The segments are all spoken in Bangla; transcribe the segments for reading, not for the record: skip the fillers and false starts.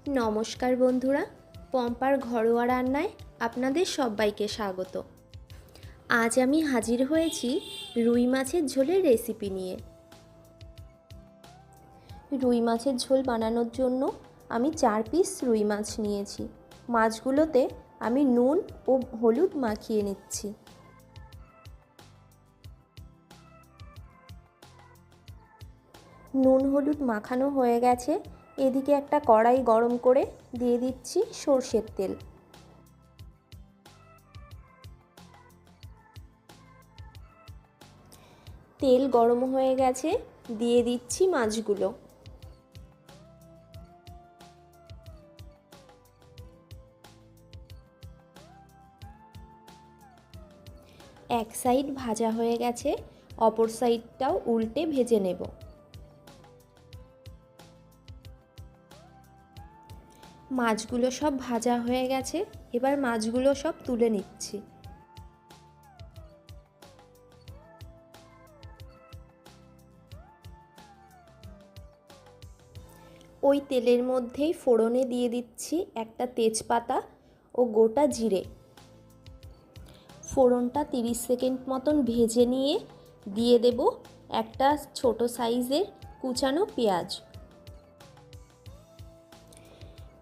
নমস্কার বন্ধুরা, পম্পার ঘরোয়া রান্নায় আপনাদের সবাইকে স্বাগত। আজ আমি হাজির হয়েছি রুই মাছের ঝোলের রেসিপি নিয়ে। রুই মাছের ঝোল বানানোর জন্য আমি 4 পিস রুই মাছ নিয়েছি। মাছগুলোতে আমি নুন ও হলুদ মাখিয়ে নিচ্ছি। নুন হলুদ মাখানো হয়ে গেছে। এদিকে একটা কড়াই গরম করে দিয়ে দিচ্ছি সরষের তেল। তেল গরম হয়ে গেছে, দিয়ে দিচ্ছি মাছগুলো। এক সাইড ভাজা হয়ে গেছে, অপর সাইডটাও উল্টে ভেজে নেব। মাছগুলো সব ভাজা হয়ে গেছে, এবার মাছগুলো সব তুলে নিচ্ছি। ওই তেলের মধ্যেই ফোড়নে দিয়ে দিচ্ছি একটা তেজপাতা ও গোটা জিরে। ফোড়নটা 30 সেকেন্ড মতন ভেজে নিয়ে দিয়ে দেব একটা ছোট সাইজের কুচানো পেঁয়াজ।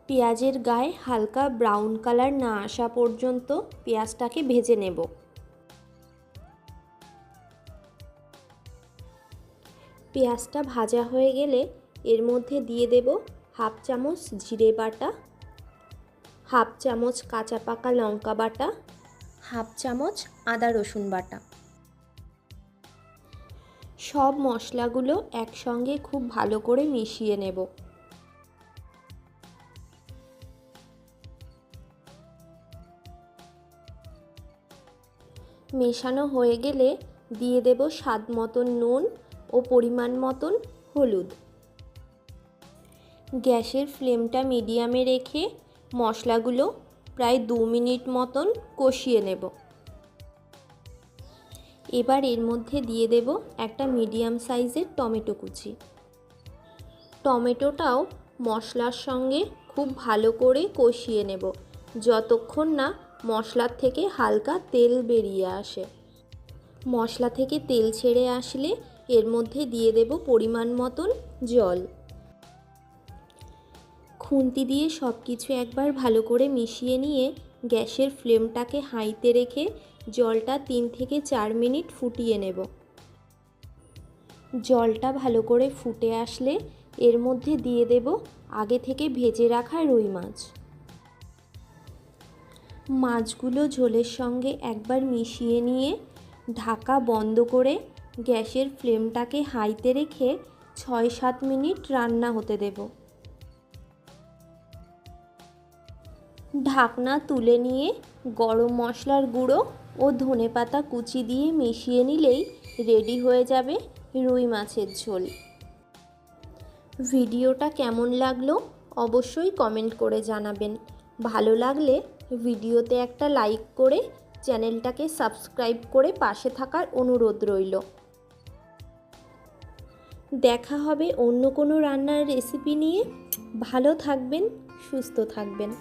পেঁয়াজের গায়ে হালকা ব্রাউন কালার না আসা পর্যন্ত পেঁয়াজটাকে ভেজে নেব। পেঁয়াজটা ভাজা হয়ে গেলে এর মধ্যে দিয়ে দেব হাফ চামচ জিরে বাটা, হাফ চামচ কাঁচা পাকা লঙ্কা বাটা, হাফ চামচ আদা রসুন বাটা। সব মশলাগুলো একসঙ্গে খুব ভালো করে মিশিয়ে নেব। মেশানো হয়ে গেলে দিয়ে দেব স্বাদ মতন নুন ও পরিমাণ মতন হলুদ। গ্যাসের ফ্লেমটা মিডিয়ামে রেখে মশলাগুলো প্রায় 2 মিনিট মতন কষিয়ে নেব। এবার এর মধ্যে দিয়ে দেব একটা মিডিয়াম সাইজের টমেটো কুচি। টমেটোটাও মশলার সঙ্গে খুব ভালো করে কষিয়ে নেব, যতক্ষণ না মশলার থেকে হালকা তেল বেরিয়ে আসে। মশলা থেকে তেল ছেড়ে আসলে এর মধ্যে দিয়ে দেব পরিমাণ মতন জল। খুন্তি দিয়ে সব কিছু একবার ভালো করে মিশিয়ে নিয়ে গ্যাসের ফ্লেমটাকে হাইতে রেখে জলটা 3 থেকে 4 মিনিট ফুটিয়ে নেব। জলটা ভালো করে ফুটে আসলে এর মধ্যে দিয়ে দেব আগে থেকে ভেজে রাখা রুই মাছ। মাছগুলো ঝোলের সঙ্গে একবার মিশিয়ে নিয়ে ঢাকা বন্ধ করে গ্যাসের ফ্লেমটাকে হাইতে রেখে 6-7 মিনিট রান্না হতে দেব। ঢাকনা তুলে নিয়ে গরম মশলার গুঁড়ো ও ধনেপাতা কুচি দিয়ে মিশিয়ে নিলেই রেডি হয়ে যাবে রুই মাছের ঝোল। ভিডিওটা কেমন লাগলো অবশ্যই কমেন্ট করে জানাবেন। ভালো লাগলে ভিডিওতে একটা লাইক করে চ্যানেলটাকে সাবস্ক্রাইব করে পাশে থাকার অনুরোধ রইল। দেখা হবে অন্য কোনো রান্নার রেসিপি নিয়ে। ভালো থাকবেন, সুস্থ থাকবেন।